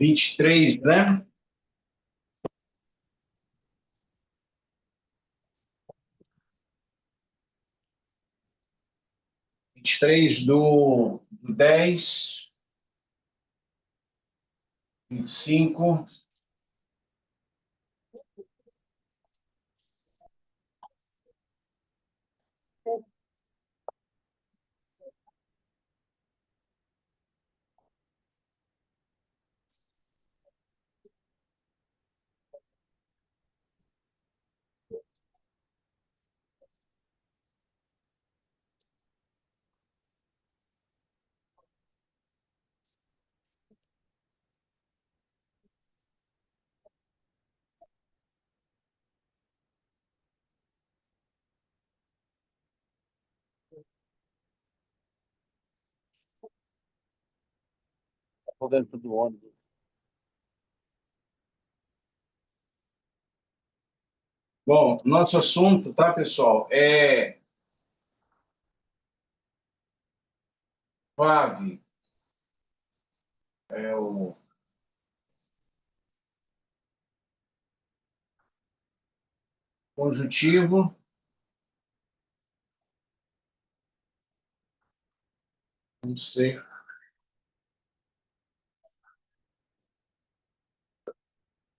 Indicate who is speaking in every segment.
Speaker 1: 23, né? 23/10, 25. Estou dentro do ônibus. Bom, nosso assunto, tá, pessoal, é VAV, é o conjuntivo, não sei,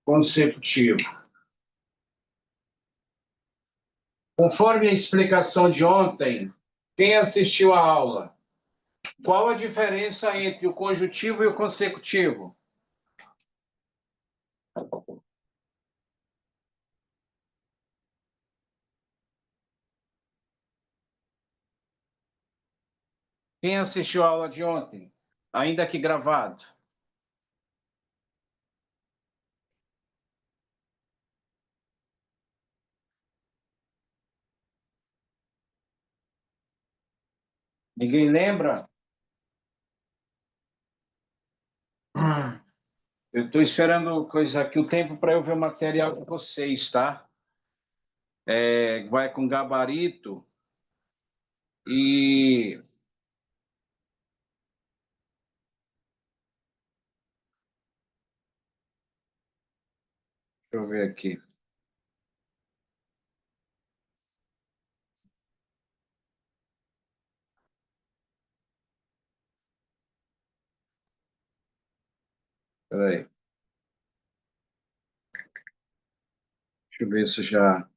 Speaker 1: consecutivo. Conforme a explicação de ontem, quem assistiu à aula, qual a diferença entre o conjuntivo e o consecutivo? Quem assistiu à aula de ontem, ainda que gravado? Ninguém lembra? Eu estou esperando coisa aqui o tempo para eu ver o material de vocês, tá? Vai com gabarito e deixa eu ver aqui. Espera aí. Deixa eu ver se já.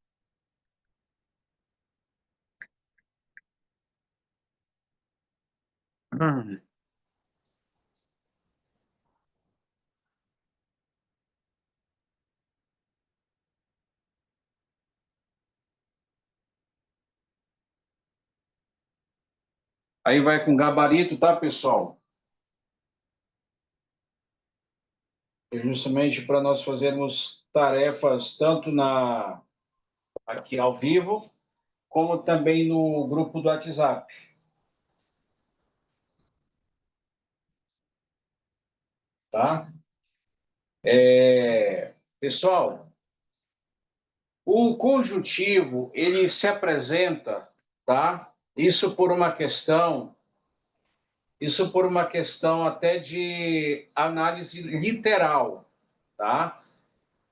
Speaker 1: Aí vai com gabarito, tá, pessoal? É justamente para nós fazermos tarefas tanto aqui ao vivo, como também no grupo do WhatsApp, tá? Pessoal, o conjuntivo, ele se apresenta, tá? Isso por uma questão até de análise literal, tá?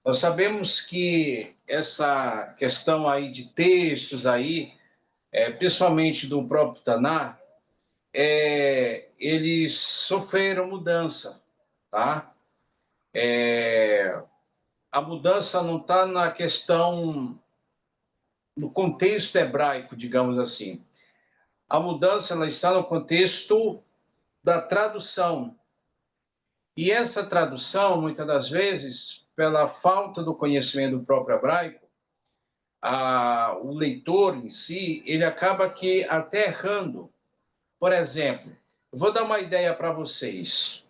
Speaker 1: Nós sabemos que essa questão aí de textos aí, principalmente do próprio Taná, eles sofreram mudança, tá? A mudança não está na questão, no contexto hebraico, digamos assim. A mudança ela está no contexto da tradução. E essa tradução, muitas das vezes, pela falta do conhecimento do próprio hebraico, o leitor em si, ele acaba que até errando. Por exemplo, eu vou dar uma ideia para vocês.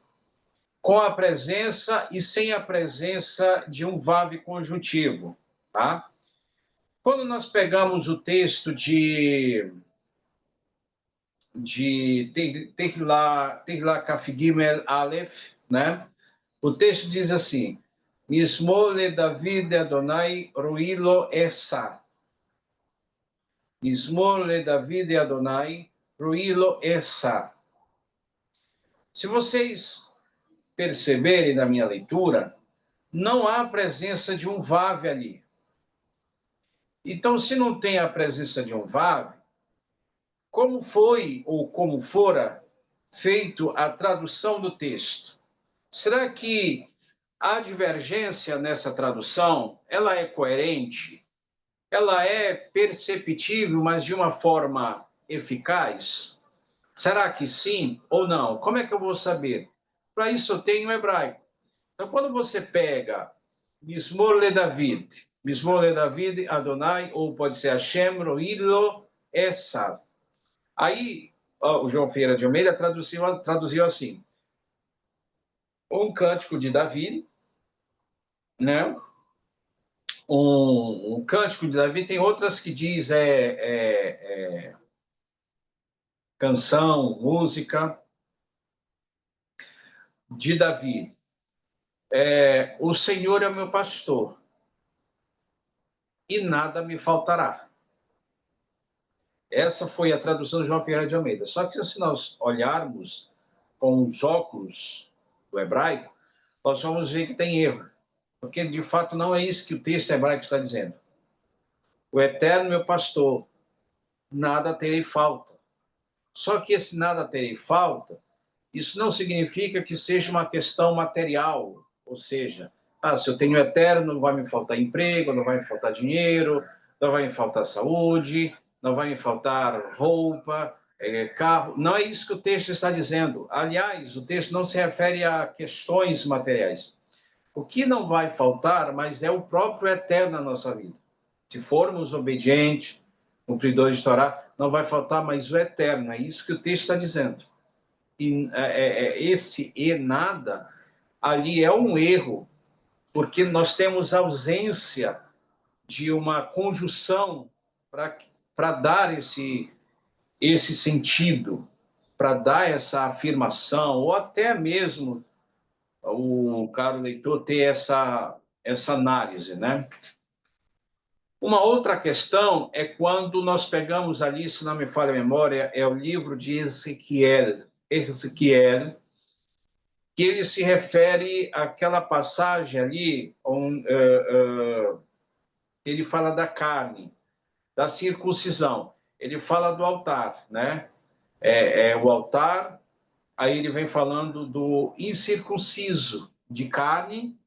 Speaker 1: Com a presença e sem a presença de um VAV conjuntivo, tá? Quando nós pegamos o texto de Tehillah Kaf Gimel Aleph, né? O texto diz assim: Mismole David Adonai Ruilo Essa. Mismole David Adonai Ruilo Essa. Se vocês perceberem na minha leitura, não há presença de um vav ali. Então, se não tem a presença de um vav, como foi ou como fora feito a tradução do texto? Será que a divergência nessa tradução, ela é coerente? Ela é perceptível, mas de uma forma eficaz? Será que sim ou não? Como é que eu vou saber? Para isso eu tenho o hebraico. Então, quando você pega Mismor le David, Adonai, ou pode ser Hashem, Roilo, Esav. Aí, o João Ferreira de Almeida traduziu assim, um cântico de Davi, né? Um cântico de Davi, tem outras que diz canção, música de Davi. O Senhor é o meu pastor e nada me faltará. Essa foi a tradução de João Ferreira de Almeida. Só que se nós olharmos com os óculos do hebraico, nós vamos ver que tem erro. Porque, de fato, não é isso que o texto hebraico está dizendo. O eterno meu pastor, nada terei falta. Só que esse nada terei falta, isso não significa que seja uma questão material. Ou seja, se eu tenho eterno, não vai me faltar emprego, não vai me faltar dinheiro, não vai me faltar saúde, não vai me faltar roupa, carro. Não é isso que o texto está dizendo. Aliás, o texto não se refere a questões materiais. O que não vai faltar, mas é o próprio eterno na nossa vida. Se formos obedientes, cumpridores de Torá, não vai faltar mais o eterno. É isso que o texto está dizendo. E esse e nada ali é um erro, porque nós temos ausência de uma conjunção para dar esse sentido, para dar essa afirmação, ou até mesmo o caro leitor ter essa análise, né? Uma outra questão é quando nós pegamos ali, se não me falha a memória, é o livro de Ezequiel, que ele se refere àquela passagem ali, onde ele fala da carne, da circuncisão. Ele fala do altar, né? O altar, aí ele vem falando do incircunciso de carne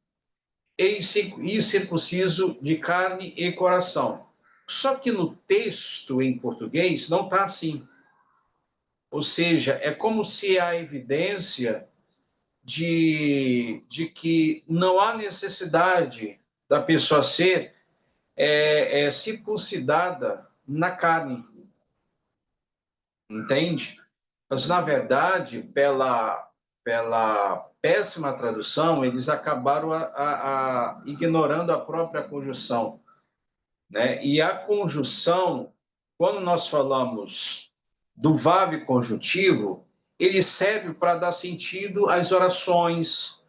Speaker 1: e incircunciso de carne e coração. Só que no texto em português não está assim. Ou seja, é como se a evidência de que não há necessidade da pessoa ser circuncidada na carne, entende? Mas, na verdade, pela péssima tradução, eles acabaram ignorando a própria conjunção, né? E a conjunção, quando nós falamos do vav conjuntivo, ele serve para dar sentido às orações,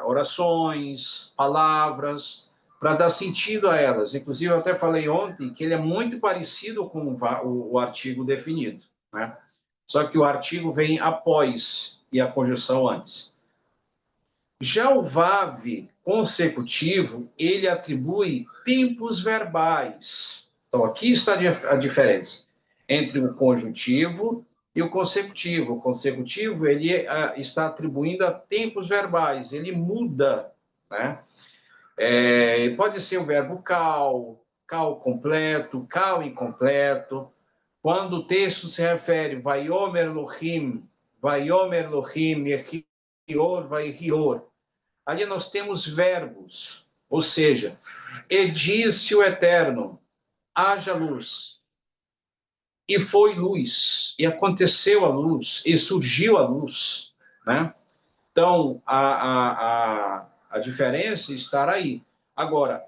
Speaker 1: orações, palavras, para dar sentido a elas. Inclusive, eu até falei ontem que ele é muito parecido com o artigo definido, né? Só que o artigo vem após e a conjunção antes. Já o VAV consecutivo, ele atribui tempos verbais. Então, aqui está a diferença entre o conjuntivo e o consecutivo. O consecutivo, ele está atribuindo a tempos verbais, ele muda, né? Pode ser o verbo cal completo, cal incompleto. Quando o texto se refere, Vaiomer Elohim, Yehior, Vaihior, ali nós temos verbos, ou seja, e disse o Eterno, haja luz, e foi luz, e aconteceu a luz, e surgiu a luz, né? Então, a diferença está aí. Agora,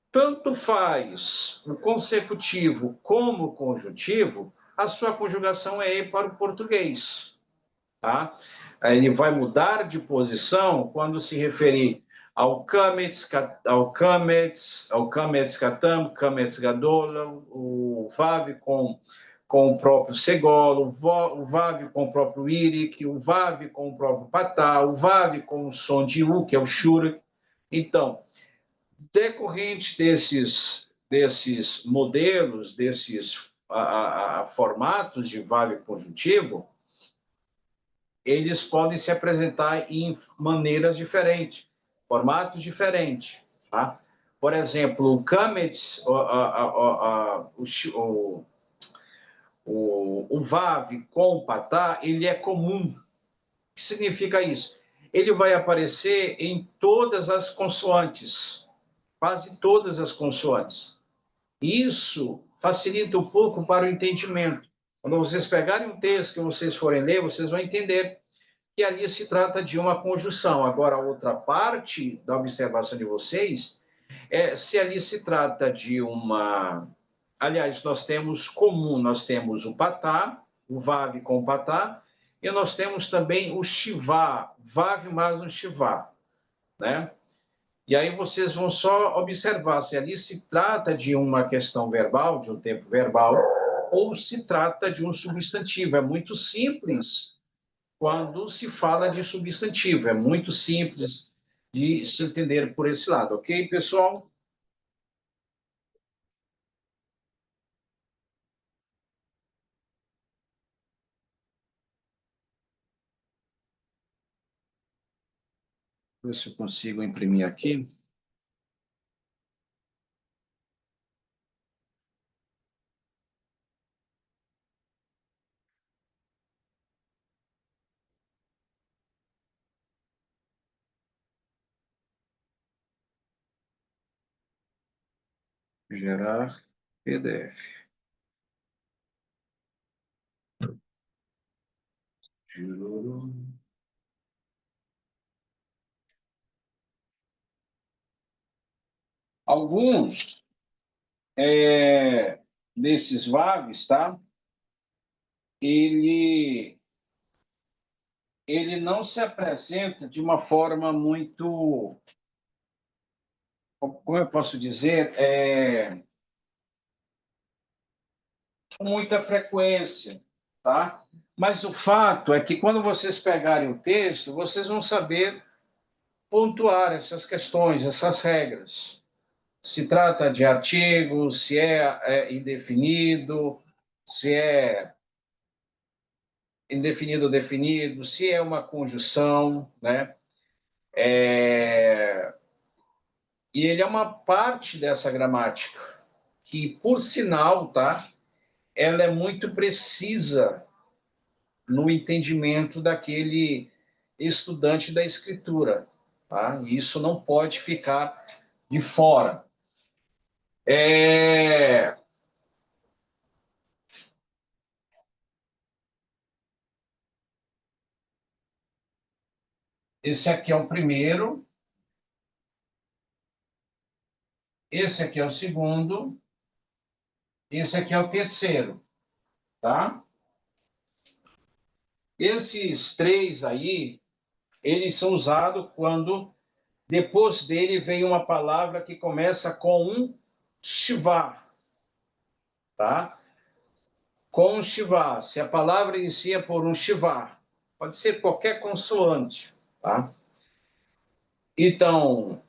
Speaker 1: tanto faz o consecutivo como o conjuntivo, a sua conjugação é E para o português, tá? Ele vai mudar de posição quando se referir ao kametz katam, kametz gadol, o vav com com o próprio Segolo, o VAV com o próprio Irik, o VAV com o próprio Patá, o VAV com o som de U, que é o Shura. Então, decorrente desses modelos, desses formatos de VAV conjuntivo, eles podem se apresentar em maneiras diferentes, formatos diferentes. Tá? Por exemplo, o Kametz, o VAV com o patá, ele é comum. O que significa isso? Ele vai aparecer em todas as consoantes, quase todas as consoantes. Isso facilita um pouco para o entendimento. Quando vocês pegarem um texto que vocês forem ler, vocês vão entender que ali se trata de uma conjunção. Agora, a outra parte da observação de vocês é se ali se trata de uma... Aliás, nós temos comum, nós temos o patá, o vav com o patá, e nós temos também o shivá, vav mais um shivá, né? E aí vocês vão só observar se ali se trata de uma questão verbal, de um tempo verbal, ou se trata de um substantivo. É muito simples quando se fala de substantivo. É muito simples de se entender por esse lado, ok, pessoal? Ver se eu consigo imprimir aqui. Gerar PDF. Alguns desses VAVs, tá? Ele não se apresenta de uma forma muito, como eu posso dizer, com muita frequência, tá? Mas o fato é que quando vocês pegarem o texto, vocês vão saber pontuar essas questões, essas regras. Se trata de artigo, se é indefinido, se é indefinido ou definido, se é uma conjunção, né? E ele é uma parte dessa gramática, que, por sinal, tá? Ela é muito precisa no entendimento daquele estudante da escritura, tá? E isso não pode ficar de fora. Esse aqui é o primeiro, esse aqui é o segundo, esse aqui é o terceiro, tá? Esses três aí, eles são usados quando depois dele vem uma palavra que começa com um shivá, tá? Com um shivá. Se a palavra inicia por um shivá, pode ser qualquer consoante, tá? Então,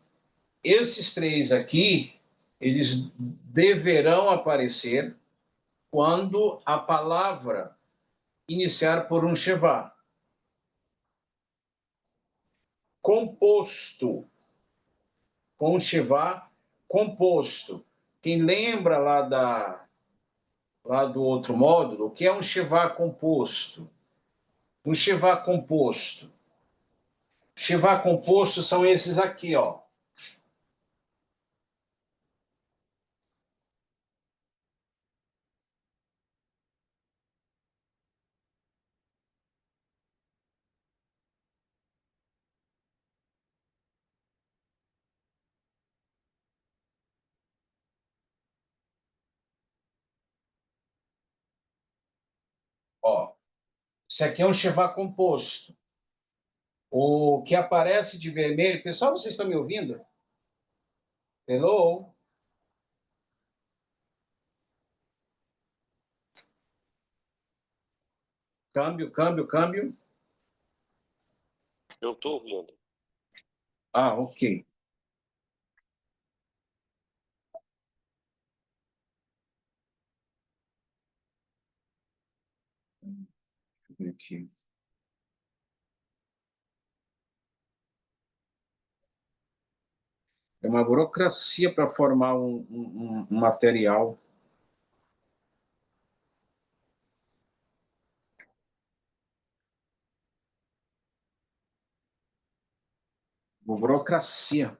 Speaker 1: esses três aqui, eles deverão aparecer quando a palavra iniciar por um shivá. Composto, com shivá composto. Quem lembra lá do outro módulo, o que é um shivá composto? Um shivá composto. Shivá composto são esses aqui, ó. Ó, esse aqui é um shivá composto. O que aparece de vermelho... Pessoal, vocês estão me ouvindo? Hello? Câmbio.
Speaker 2: Eu estou ouvindo.
Speaker 1: Ah, ok. Deixa eu ver aqui. É uma burocracia para formar um material. Uma burocracia.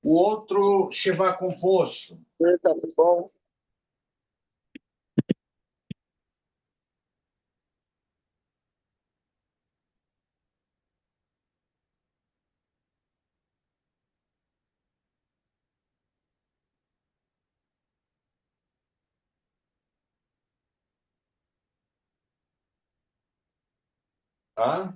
Speaker 1: O outro, Shiva composto.
Speaker 2: Tá bom.
Speaker 1: Tá?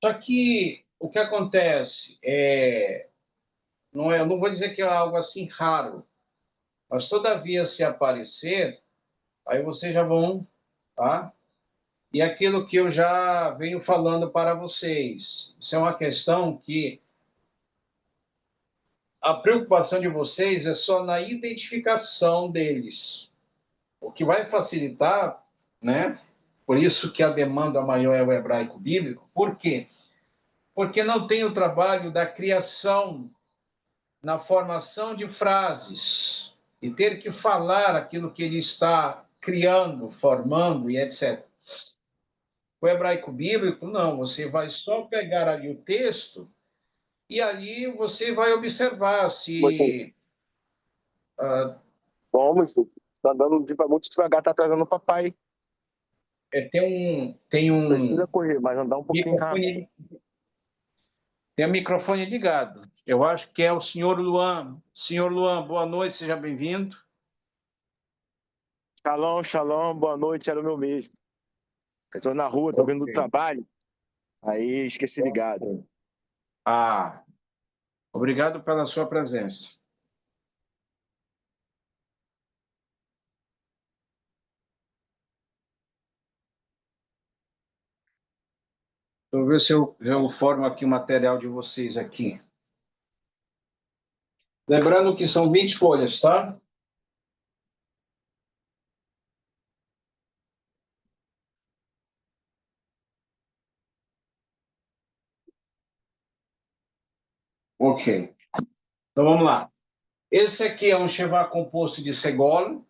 Speaker 1: Só que o que acontece eu não vou dizer que é algo assim raro, mas todavia se aparecer, aí vocês já vão, tá? E aquilo que eu já venho falando para vocês, isso é uma questão que a preocupação de vocês é só na identificação deles. O que vai facilitar, né? Por isso que a demanda maior é o hebraico bíblico. Por quê? Porque não tem o trabalho da criação na formação de frases e ter que falar aquilo que ele está criando, formando e etc. O hebraico bíblico, não, você vai só pegar ali o texto e ali você vai observar se...
Speaker 2: Vamos, tá andando muito devagar, tá atrasando o papai.
Speaker 1: Tem um
Speaker 2: Precisa correr, mas andar um pouquinho rápido.
Speaker 1: Tem o microfone ligado. Eu acho que é o senhor Luan. Senhor Luan, boa noite, seja bem-vindo.
Speaker 2: Shalom, boa noite, era o meu mesmo. Eu tô na rua, tô vindo do trabalho, aí esqueci ligado.
Speaker 1: Ah, obrigado pela sua presença. Deixa eu ver se eu formo aqui o material de vocês aqui. Lembrando que são 20 folhas, tá? Ok. Então vamos lá. Esse aqui é um Shevá composto de segolo.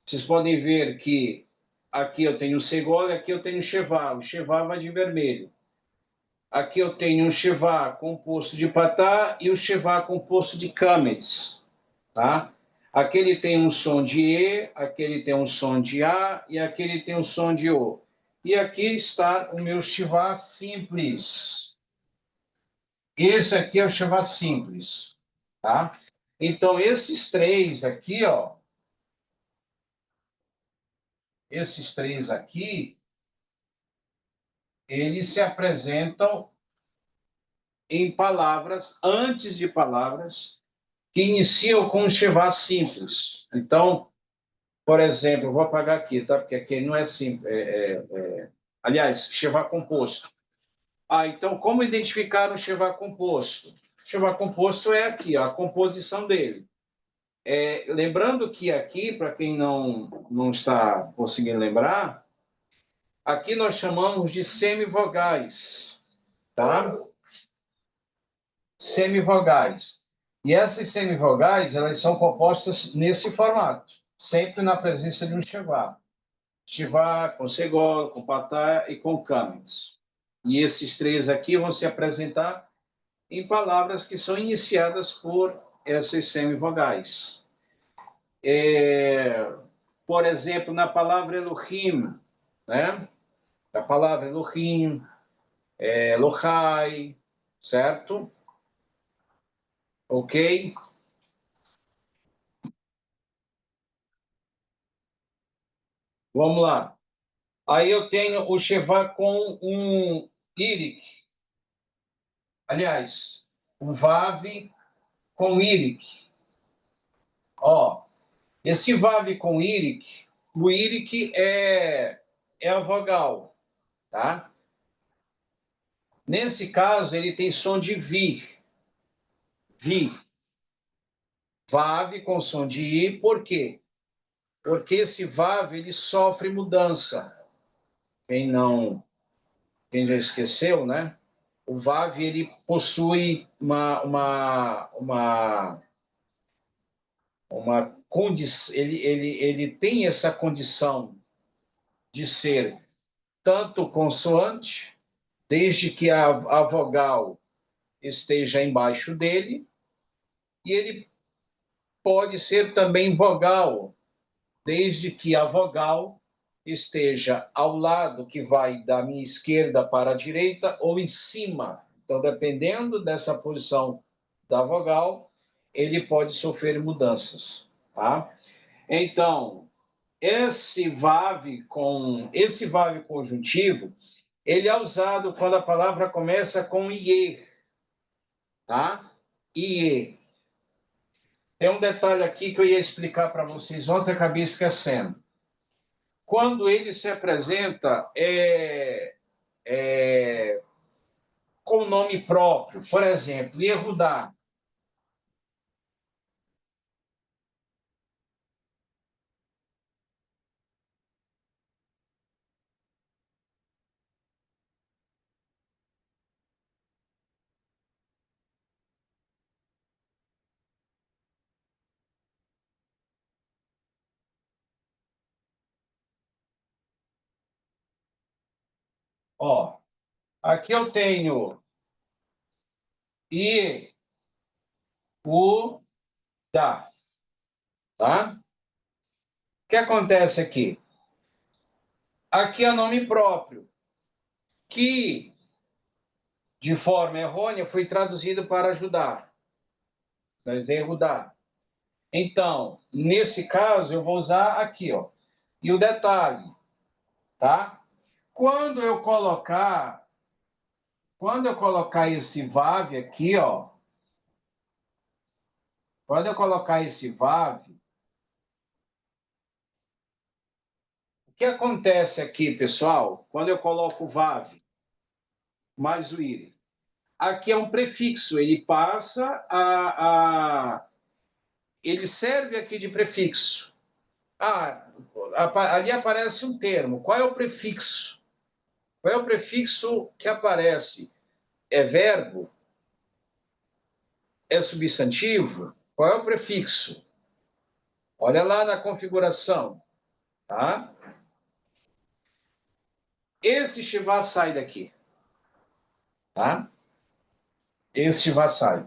Speaker 1: Vocês podem ver que aqui eu tenho segolo e aqui eu tenho Shevá. O Shevá vai de vermelho. Aqui eu tenho um Shevá composto de patá e o Shevá composto de câmedes, tá? Aquele tem um som de E, aquele tem um som de A e aquele tem um som de O. E aqui está o meu Shevá simples. Esse aqui é o Shevá simples, tá? Então, esses três aqui, ó, esses três aqui, eles se apresentam em palavras, antes de palavras, que iniciam com um Shevá simples. Então, por exemplo, eu vou apagar aqui, tá? Porque aqui não é simples. Aliás, Shevá composto. Então, como identificar um Shevá composto? Shevá composto é aqui, ó, a composição dele. Lembrando que aqui, para quem não está conseguindo lembrar, aqui nós chamamos de semivogais, tá? Semivogais. E essas semivogais, elas são compostas nesse formato, sempre na presença de um Shevá. Shevá com segol, com patá e com câmedes. E esses três aqui vão se apresentar em palavras que são iniciadas por essas semivogais. Por exemplo, na palavra Elohim, né? A palavra Elohim, Elohai, certo? Ok? Vamos lá. Aí eu tenho o Shevá com um íric. Aliás, um Vav com íric. Ó, esse Vav com íric, o íric é é a vogal, tá? Nesse caso, ele tem som de vir. Vi. VAV com som de I, por quê? Porque esse VAV, ele sofre mudança. Quem já esqueceu, né? O VAV, ele possui uma condição, ele tem essa condição de ser tanto consoante, desde que a vogal esteja embaixo dele, e ele pode ser também vogal, desde que a vogal esteja ao lado, que vai da minha esquerda para a direita, ou em cima. Então, dependendo dessa posição da vogal, ele pode sofrer mudanças, tá? Então, esse VAV conjuntivo, ele é usado quando a palavra começa com IE, tá? IE. Tem um detalhe aqui que eu ia explicar para vocês ontem, acabei esquecendo. Quando ele se apresenta com nome próprio, por exemplo, Yehudá. Ó, aqui eu tenho Yehudá, tá? O que acontece aqui? Aqui é nome próprio, que, de forma errônea, foi traduzido para ajudar. Mas Yehudá. Então, nesse caso, eu vou usar aqui, ó. E o detalhe, tá? Quando eu colocar esse VAV aqui, ó, quando eu colocar esse VAV, o que acontece aqui, pessoal? Quando eu coloco o VAV mais o IRE, aqui é um prefixo, ele passa ele serve aqui de prefixo. Ah, ali aparece um termo. Qual é o prefixo? Qual é o prefixo que aparece? É verbo? É substantivo? Qual é o prefixo? Olha lá na configuração, tá? Esse Shiva sai daqui, tá? Esse Shiva sai.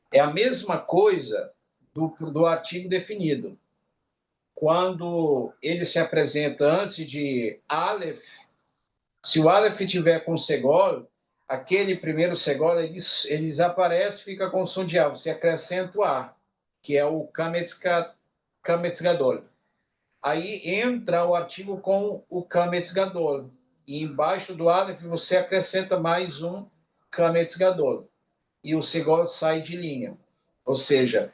Speaker 1: É a mesma coisa do artigo definido. Quando ele se apresenta antes de Aleph, se o Aleph tiver com segol, aquele primeiro segol, ele desaparece, fica com som de A. Você acrescenta o A, que é o Kametz Gadol. Aí entra o artigo com o Kametz Gadol. E embaixo do Aleph você acrescenta mais um Kametz Gadol. E o segol sai de linha. Ou seja,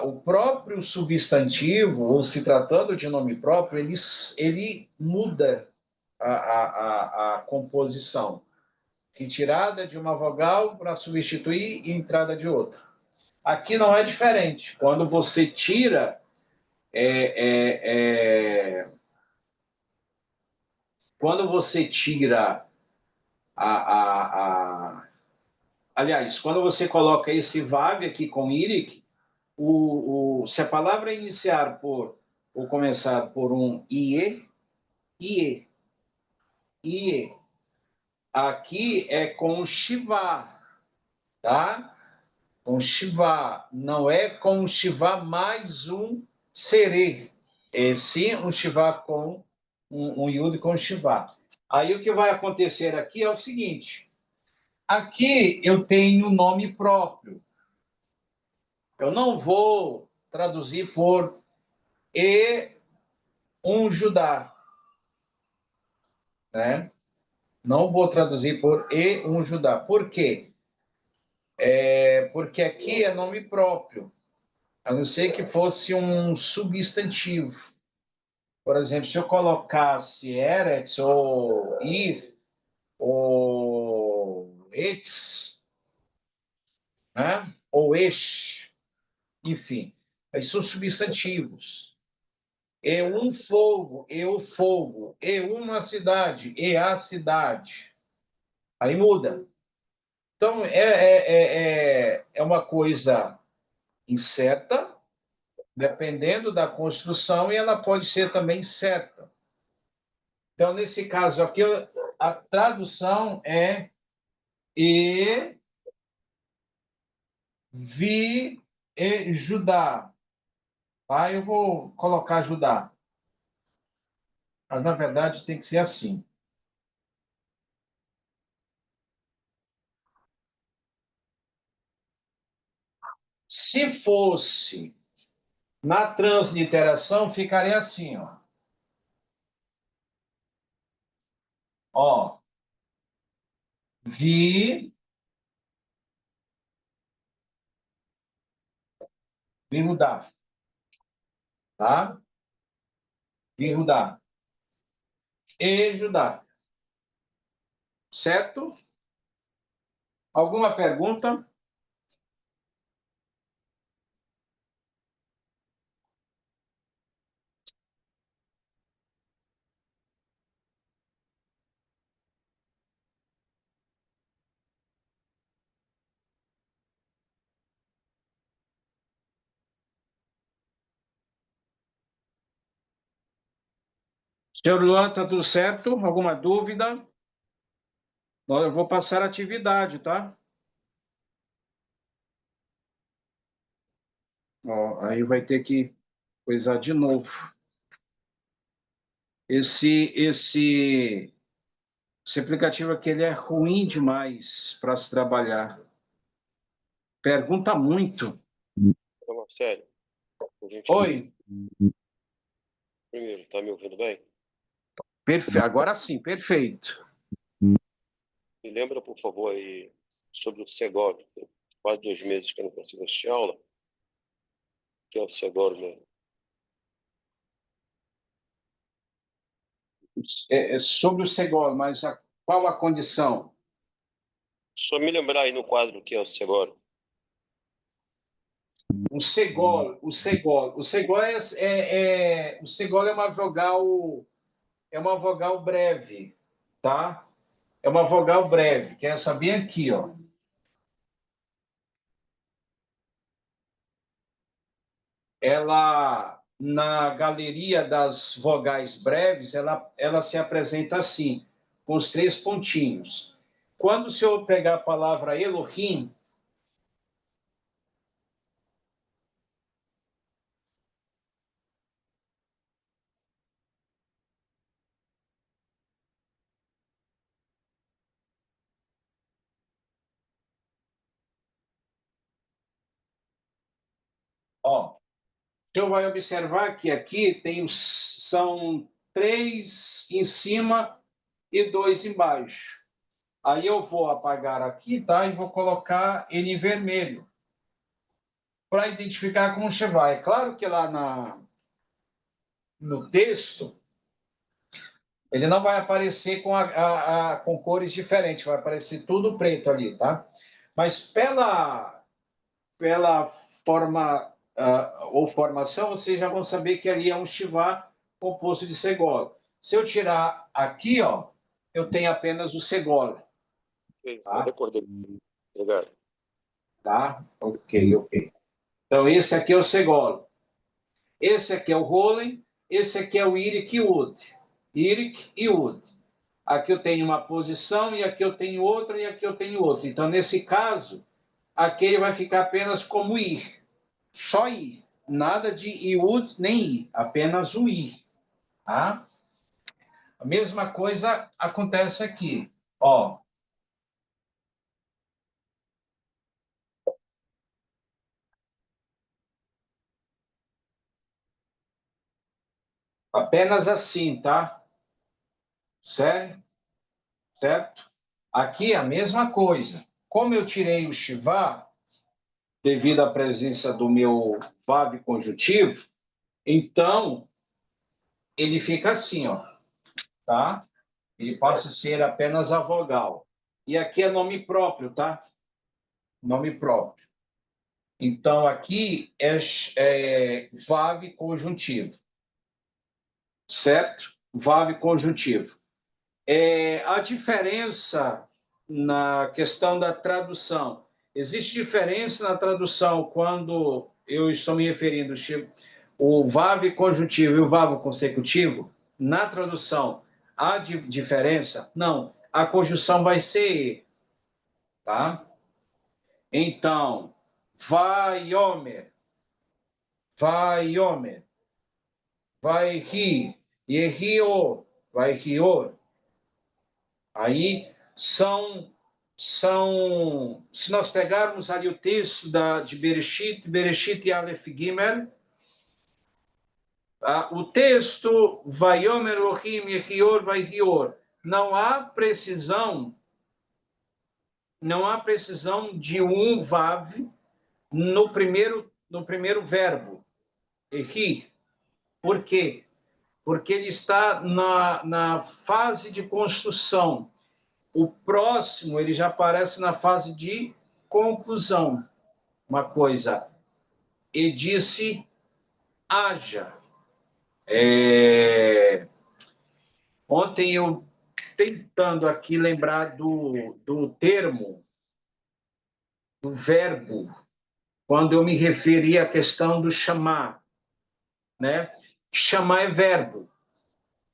Speaker 1: o próprio substantivo, ou se tratando de nome próprio, ele muda a composição. Retirada de uma vogal para substituir e entrada de outra. Aqui não é diferente. Quando você tira quando você tira aliás, quando você coloca esse VAV aqui com IRIC, se a palavra iniciar por ou começar por um IE, IE, IE, aqui é com Shiva, tá? Com Shiva, não é com Shiva mais um Serê, é sim um Shiva com um Yud com Shiva. Aí o que vai acontecer aqui é o seguinte, aqui eu tenho nome próprio, eu não vou traduzir por e um Judá, né? Não vou traduzir por e um Judá. Por quê? Porque aqui é nome próprio, a não ser que fosse um substantivo. Por exemplo, se eu colocasse eretz, ou ir, ou etz, né? Ou esh, enfim, aí são substantivos. E um fogo, e o fogo, e uma cidade, e a cidade. Aí muda. Então, é uma coisa incerta, dependendo da construção, e ela pode ser também certa. Então, nesse caso aqui, a tradução é e vi e Judá. Tá? Eu vou colocar Judá. Mas, na verdade, tem que ser assim. Se fosse na transliteração, ficaria assim, ó. Ó, vi, vi Judá, tá? Vi Judá. E Judá. Certo? Alguma pergunta? Senhor Luan, está tudo certo? Alguma dúvida? Eu vou passar a atividade, tá? Ó, aí vai ter que coisar de novo. Esse aplicativo aqui ele é ruim demais para se trabalhar. Pergunta muito.
Speaker 3: Marcelo, por gentileza.
Speaker 1: Oi.
Speaker 3: Primeiro, tá me ouvindo bem?
Speaker 1: Agora sim, perfeito.
Speaker 3: Me lembra, por favor, aí sobre o Segov. Tem quase 2 meses que eu não consigo assistir aula. O que é o Segov mesmo?
Speaker 1: Sobre o Segol, mas qual a condição?
Speaker 3: Só me lembrar aí no quadro o que é o Segov.
Speaker 1: O Segol é uma vogal breve, tá? É uma vogal breve, que é essa bem aqui, ó. Ela, na galeria das vogais breves, ela se apresenta assim, com os 3 pontinhos. Quando o senhor pegar a palavra Elohim, ó, o senhor vai observar que aqui são 3 em cima e 2 embaixo. Aí eu vou apagar aqui, tá? E vou colocar ele em vermelho, para identificar como você vai. É claro que lá no texto, ele não vai aparecer com cores diferentes, vai aparecer tudo preto ali, tá? Mas pela forma ou formação, vocês já vão saber que ali é um Shivá composto de Segol. Se eu tirar aqui, ó, eu tenho apenas o Segol.
Speaker 3: Tá? Eu recordei. Obrigado.
Speaker 1: Tá? Ok. Então, esse aqui é o Segol. Esse aqui é o Rolen, esse aqui é o Irik e Ud. Irik e Ud. Aqui eu tenho uma posição, e aqui eu tenho outra, e aqui eu tenho outra. Então, nesse caso, aqui ele vai ficar apenas como ir. Só ir. Nada de Iud nem ir. Apenas o ir. Tá? A mesma coisa acontece aqui. Ó. Apenas assim, tá? Certo? Aqui a mesma coisa. Como eu tirei o Shiva, devido à presença do meu Vav conjuntivo, então ele fica assim, ó, tá? Ele passa a ser apenas a vogal. E aqui é nome próprio, tá? Nome próprio. Então, aqui é VAV conjuntivo, certo? VAV conjuntivo. A diferença na questão da tradução. Existe diferença na tradução quando eu estou me referindo o VAV conjuntivo e o VAV consecutivo? Na tradução, há diferença? Não. A conjunção vai ser E, tá? Então, vaiomer, vaiomer, vai rir, rio, vai rior. Aí se nós pegarmos ali o texto de Bereshit e Aleph Gimel, o texto Vayomer Elohim Yehior Vaihior, não há precisão de um vav no primeiro verbo, Ehi. Por quê? Porque ele está na fase de construção. O próximo, ele já aparece na fase de conclusão. Uma coisa, e disse, haja. Ontem eu, tentando aqui lembrar do termo, do verbo, quando eu me referi à questão do chamar, né? Chamar é verbo.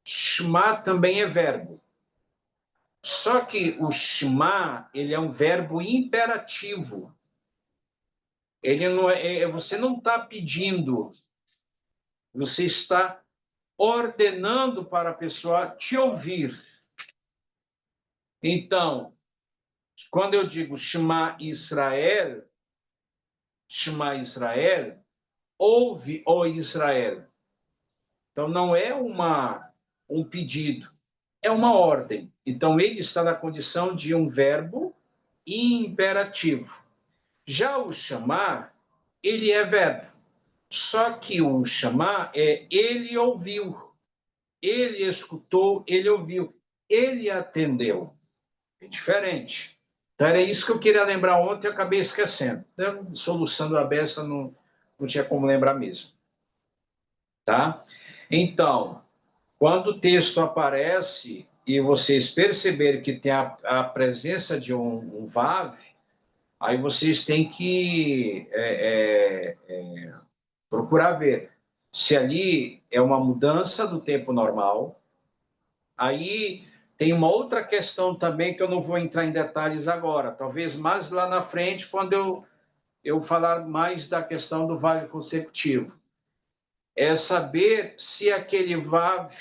Speaker 1: Chamar também é verbo. Só que o chamar, ele é um verbo imperativo. Ele não você não está pedindo, você está ordenando para a pessoa te ouvir. Então, quando eu digo Shema Israel, ouve, ó Israel. Então, não é um pedido, é uma ordem. Então, ele está na condição de um verbo imperativo. Já o chamar, ele é verbo. Só que o chamar ele ouviu, ele escutou, ele ouviu, ele atendeu. É diferente. Então, era isso que eu queria lembrar ontem e acabei esquecendo. Então, solução da beça não tinha como lembrar mesmo. Tá? Então, quando o texto aparece e vocês perceberem que tem a presença de um VAV, aí vocês têm que procurar ver se ali é uma mudança do tempo normal. Aí tem uma outra questão também que eu não vou entrar em detalhes agora, talvez mais lá na frente, quando eu falar mais da questão do VAV consecutivo. É saber se aquele VAV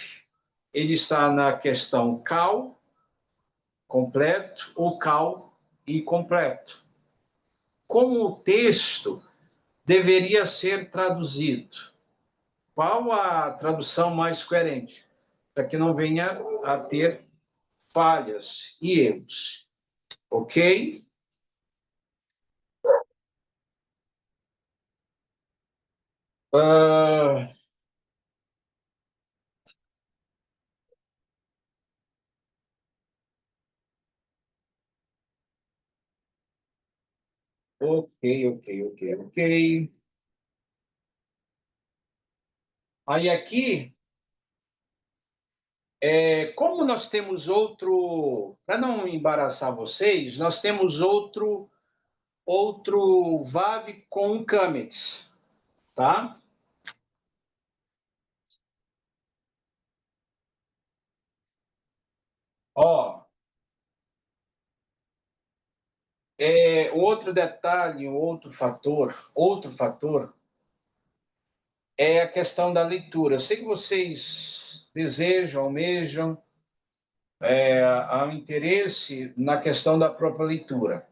Speaker 1: ele está na questão cal, completo, ou cal, incompleto. Como o texto deveria ser traduzido? Qual a tradução mais coerente? Para que não venha a ter falhas e erros. Ok? Ok. Aí aqui, como nós temos para não embaraçar vocês, nós temos outro VAV com Kametz, tá? Ó, outro detalhe, outro fator é a questão da leitura. Eu sei que vocês desejam, almejam, há um interesse na questão da própria leitura.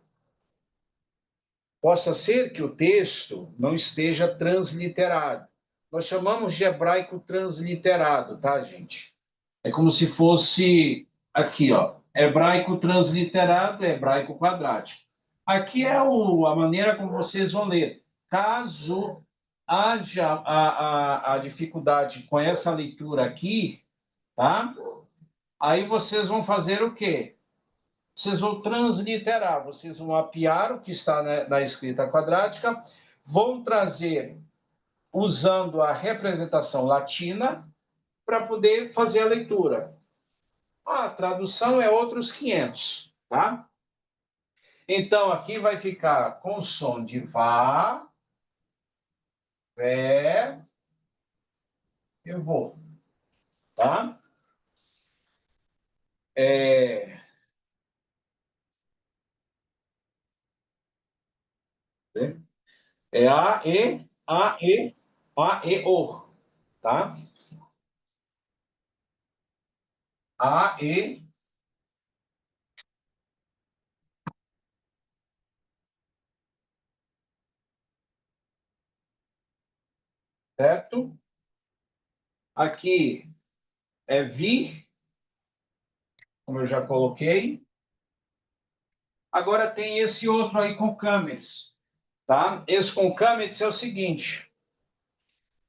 Speaker 1: Possa ser que o texto não esteja transliterado. Nós chamamos de hebraico transliterado, tá, gente? É como se fosse aqui, ó, hebraico transliterado, hebraico quadrático. Aqui é a maneira como vocês vão ler. Caso haja a dificuldade com essa leitura aqui, tá? Aí vocês vão fazer o quê? Vocês vão transliterar, vocês vão mapear o que está na escrita quadrática, vão trazer, usando a representação latina, para poder fazer a leitura. A tradução é outros 500, tá? Então, aqui vai ficar com som de Vá, Vé, eu vou, tá? É A, E, A, E, A, E, O, tá? A, E, certo? Aqui é Vi, como eu já coloquei. Agora tem esse outro aí com Camex, tá? Esse com Camex é o seguinte,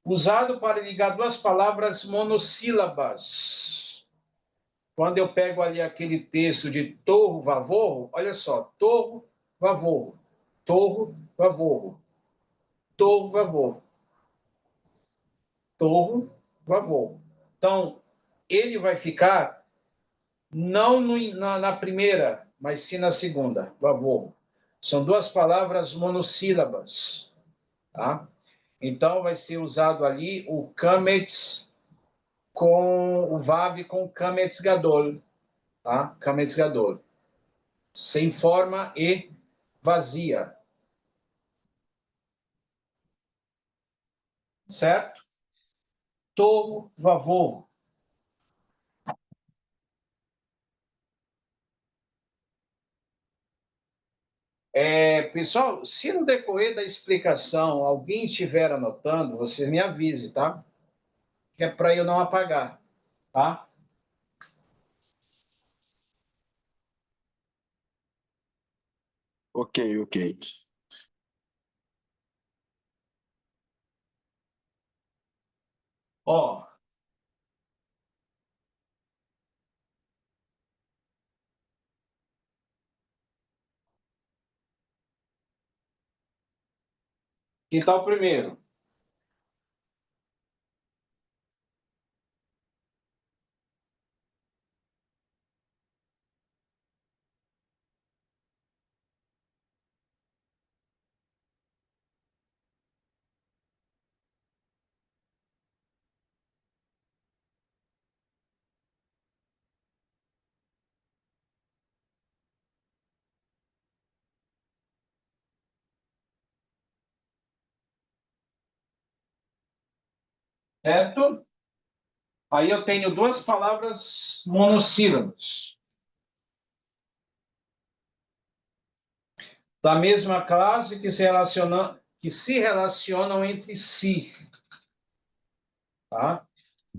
Speaker 1: usado para ligar duas palavras monossílabas. Quando eu pego ali aquele texto de torro, vavorro, olha só, torro, vavorro, torro, vavorro, torro, vavorro, torro, vavorro. Então, ele vai ficar não na primeira, mas sim na segunda, vavorro. São duas palavras monossílabas, tá? Então, vai ser usado ali o Kametz com o Vav com Kametz Gadol, tá? Kametz Gadol. Sem forma e vazia. Certo? Tohu vavohu. Pessoal, se no decorrer da explicação alguém estiver anotando, você me avise, tá? Que é para eu não apagar, tá?
Speaker 2: Ok, ok.
Speaker 1: Ó, que tal o primeiro? Certo? Aí eu tenho duas palavras monossílabas. Da mesma classe que se relacionam entre si, tá?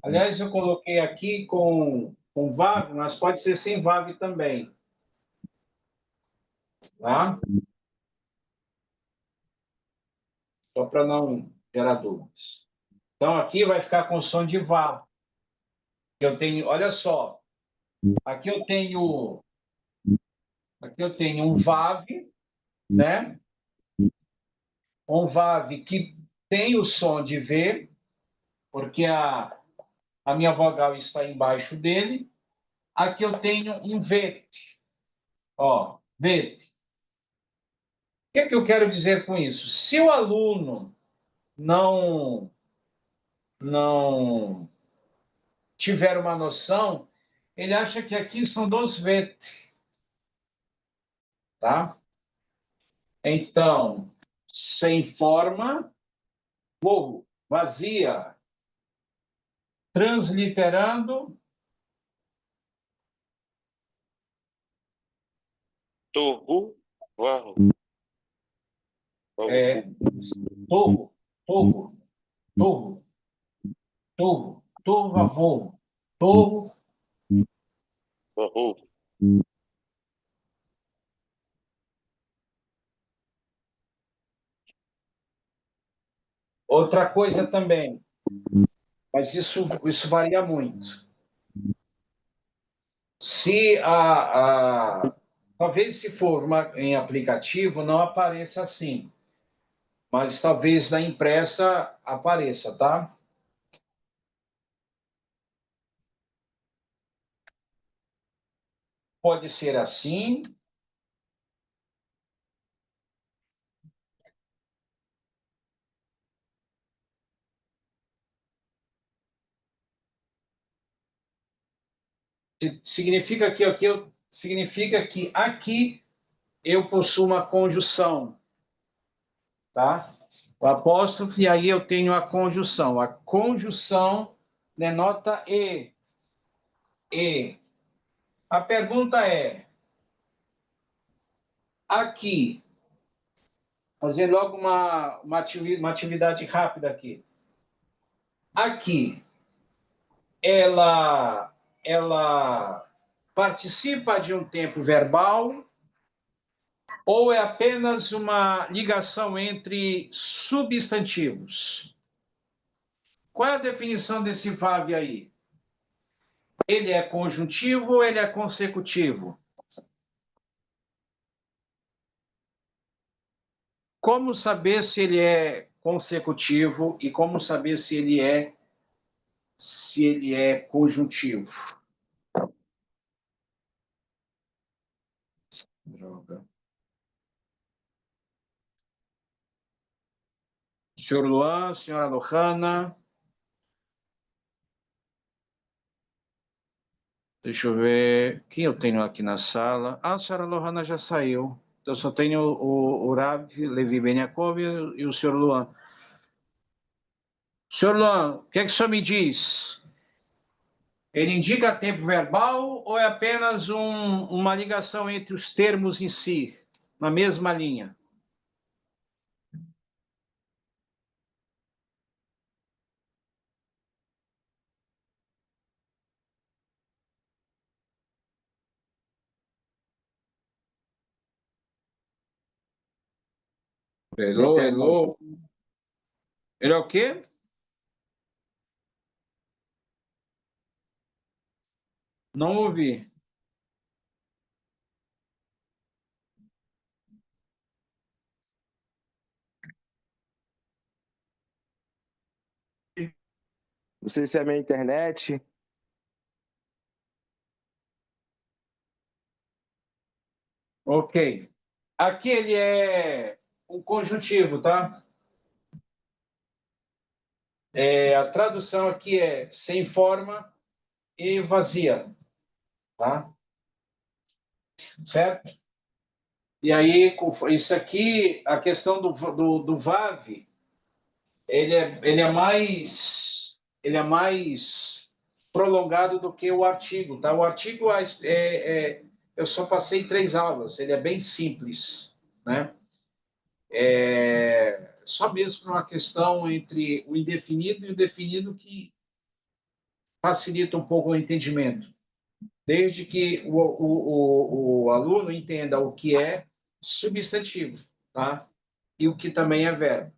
Speaker 1: Aliás, eu coloquei aqui com VAV, mas pode ser sem VAV também, tá? Só para não gerar dúvidas. Então, aqui vai ficar com som de VAV. Eu tenho, olha só, aqui eu tenho, um VAV, né? Um VAV que tem o som de V, porque a minha vogal está embaixo dele. Aqui eu tenho um VET, ó, VET. O que é que eu quero dizer com isso? Se o aluno não tiver uma noção, ele acha que aqui são dois VET, tá? Então, sem forma, vou vazia, transliterando,
Speaker 3: Tohu, varro.
Speaker 1: é, torro, torro, torro, torro, torro, avô, torro,
Speaker 3: Varro.
Speaker 1: Outra coisa também, mas isso varia muito. Se talvez se for em aplicativo não apareça assim, mas talvez na impressa apareça, tá? Pode ser assim. Significa que aqui eu possuo uma conjunção, tá? O apóstrofo, e aí eu tenho a conjunção. A conjunção denota e. E. A pergunta é, aqui, fazer logo uma atividade rápida aqui. Aqui, ela participa de um tempo verbal ou é apenas uma ligação entre substantivos? Qual é a definição desse VAV aí? Ele é conjuntivo ou ele é consecutivo? Como saber se ele é consecutivo e como saber se ele é conjuntivo? Droga. Senhor Luan, senhora Lohana. Deixa eu ver. Quem eu tenho aqui na sala? Ah, a senhora Lohana já saiu. Eu só tenho o Rav, Levi Beniakov e o senhor Luan. Senhor Luan, o que é que o senhor me diz? Ele indica tempo verbal ou é apenas uma ligação entre os termos em si, na mesma linha? Hello, hello. Ele é o quê? Não ouvi.
Speaker 2: Não sei se é a minha internet.
Speaker 1: Ok. Aqui ele é um conjuntivo, tá? A tradução aqui é sem forma e vazia, tá? Certo? E aí, isso aqui, a questão do VAV, ele é mais prolongado do que o artigo, tá? O artigo eu só passei 3 aulas, ele é bem simples, né? Só mesmo por uma questão entre o indefinido e o definido que facilita um pouco o entendimento, desde que o aluno entenda o que é substantivo, tá? E o que também é verbo.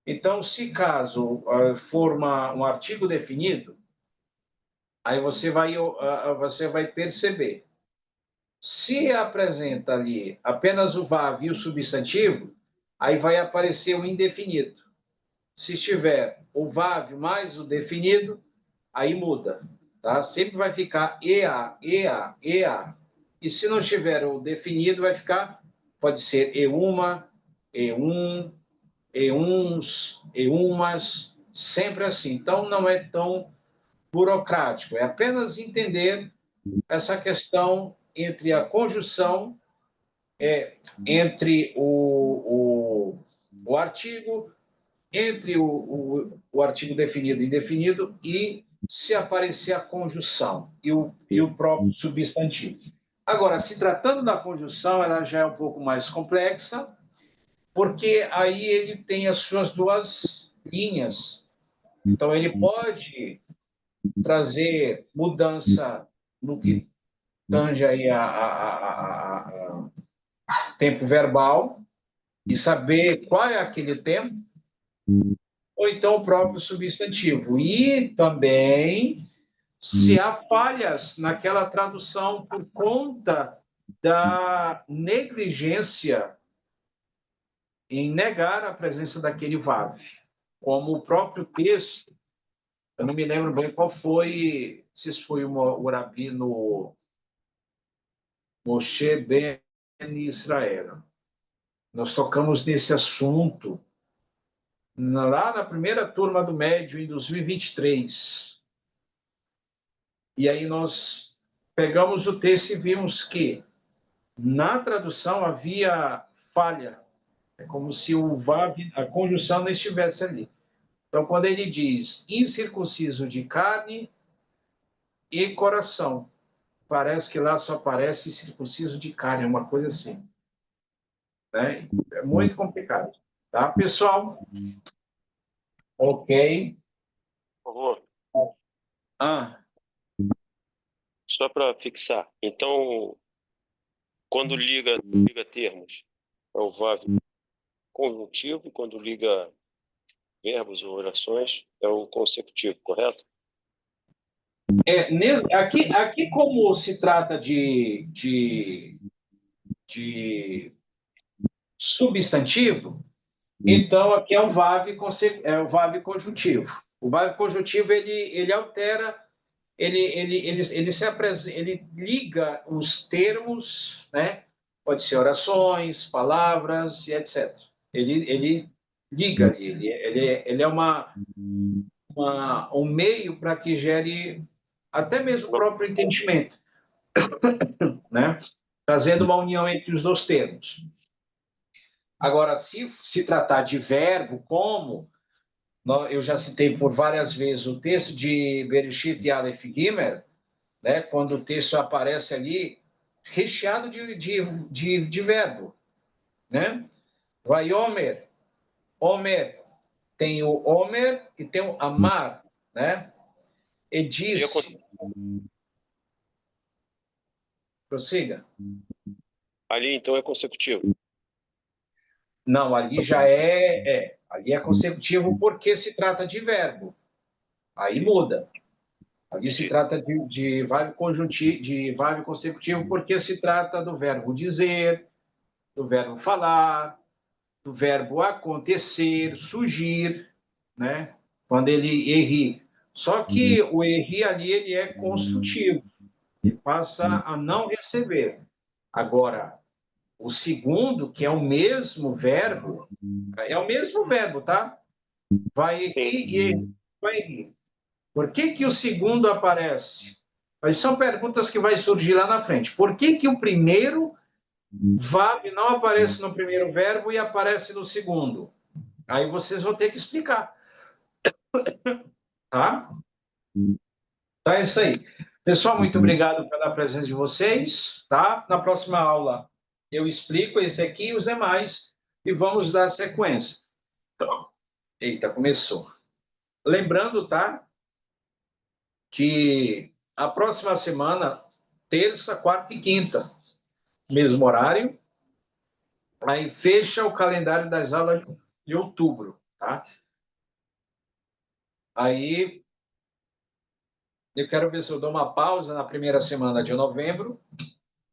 Speaker 1: Então, se caso for um artigo definido, aí você vai perceber. Se apresenta ali apenas o VAV e o substantivo, aí vai aparecer o indefinido. Se estiver o VAV mais o definido, aí muda, tá? Sempre vai ficar EA, EA, EA. E se não estiver o definido, vai ficar, pode ser E1, E1, E1s, E1mas, sempre assim. Então, não é tão burocrático, é apenas entender essa questão entre a conjunção, entre o artigo, entre o artigo definido e indefinido e se aparecer a conjunção e o próprio substantivo. Agora, se tratando da conjunção, ela já é um pouco mais complexa, porque aí ele tem as suas duas linhas. Então, ele pode trazer mudança no que tange aí a tempo verbal e saber qual é aquele tempo, ou então o próprio substantivo. E também se há falhas naquela tradução por conta da negligência em negar a presença daquele VAV, como o próprio texto, eu não me lembro bem qual foi, se foi o rabino Moshe Ben Israel. Nós tocamos nesse assunto lá na primeira turma do médio, em 2023. E aí nós pegamos o texto e vimos que na tradução havia falha. É como se o vav, a conjunção não estivesse ali. Então, quando ele diz incircunciso de carne e coração, parece que lá só aparece circunciso de carne, uma coisa assim. Né? É muito complicado. Tá, pessoal? Ok.
Speaker 3: Por favor,
Speaker 1: Ah,
Speaker 3: só para fixar. Então, quando liga termos, é o VAV conjuntivo, e quando liga verbos ou orações, é o consecutivo, correto?
Speaker 1: aqui como se trata de substantivo, então aqui é um VAV, é o VAV conjuntivo. O VAV conjuntivo, ele altera, ele liga os termos, né? Pode ser orações, palavras e etc. Ele liga ali, ele é um meio para que gere até mesmo o próprio entendimento, né? Trazendo uma união entre os dois termos. Agora, se tratar de verbo, como eu já citei por várias vezes o texto de Bereshit e Aleph Gimel, né? Quando o texto aparece ali recheado de verbo, né? Vaiomer, Omer, tem o Omer e tem o Amar, né? E disse, prossiga.
Speaker 3: Ali, então, é consecutivo.
Speaker 1: Não, ali ali é consecutivo porque se trata de verbo. Aí muda. Ali se trata de verbo conjuntivo, de verbo consecutivo porque se trata do verbo dizer, do verbo falar, do verbo acontecer, surgir, né? Quando ele erri. Só que o erri ali ele é construtivo, ele passa a não receber. Agora, o segundo, que é o mesmo verbo, tá? Vai errir e vai errir. Por que o segundo aparece? Mas são perguntas que vai surgir lá na frente. Por que o primeiro VAB não aparece no primeiro verbo e aparece no segundo? Aí vocês vão ter que explicar. Tá? Então é isso aí. Pessoal, muito obrigado pela presença de vocês. Tá? Na próxima aula eu explico esse aqui e os demais e vamos dar sequência. Eita, começou. Lembrando, tá? Que a próxima semana, terça, quarta e quinta, mesmo horário, aí fecha o calendário das aulas de outubro, tá? Aí eu quero ver se eu dou uma pausa na primeira semana de novembro,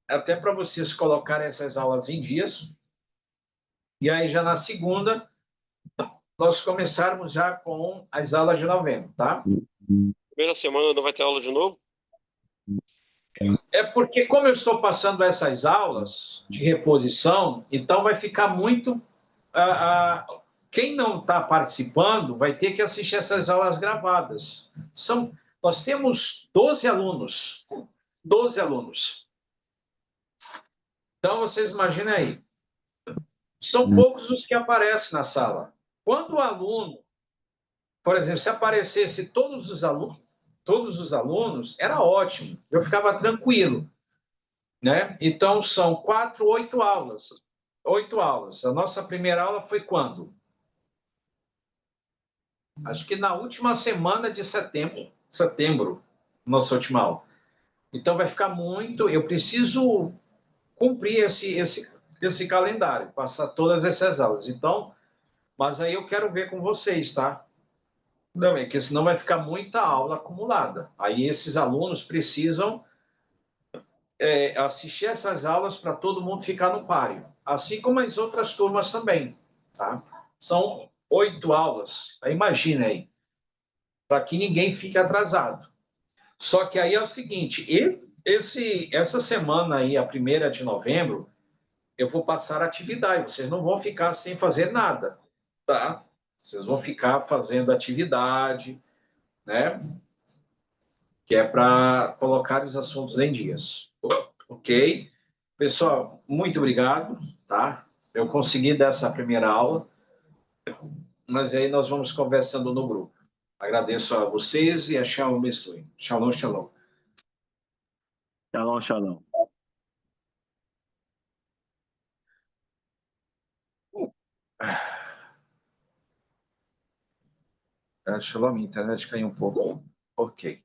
Speaker 1: até para vocês colocarem essas aulas em dias. E aí já na segunda nós começarmos já com as aulas de novembro, tá?
Speaker 3: Primeira semana não vai ter aula de novo?
Speaker 1: É porque, como eu estou passando essas aulas de reposição, então vai ficar muito. Quem não está participando vai ter que assistir essas aulas gravadas. Nós temos 12 alunos. 12 alunos. Então, vocês imaginem aí. São poucos os que aparecem na sala. Quando o aluno, por exemplo, se aparecesse todos os alunos, era ótimo. Eu ficava tranquilo. Né? Então, são 8 aulas. 8 aulas. A nossa primeira aula foi quando? Acho que na última semana de setembro, nossa última aula. Então, vai ficar muito... Eu preciso cumprir esse calendário, passar todas essas aulas. Então, Mas aí eu quero ver com vocês, tá? Também, porque senão vai ficar muita aula acumulada. Aí esses alunos precisam assistir essas aulas para todo mundo ficar no páreo, assim como as outras turmas também, tá? São 8 aulas, imagina aí, para que ninguém fique atrasado. Só que aí é o seguinte, essa semana aí, a 1ª de novembro, eu vou passar atividade, vocês não vão ficar sem fazer nada, tá? Vocês vão ficar fazendo atividade, né? Que é para colocar os assuntos em dias. Ok? Pessoal, muito obrigado, tá? Eu consegui dar essa primeira aula, mas aí nós vamos conversando no grupo. Agradeço a vocês e a Shalom abençoe. Shalom, shalom.
Speaker 2: Shalom, shalom.
Speaker 1: Shalom, a internet caiu um pouco. Ok.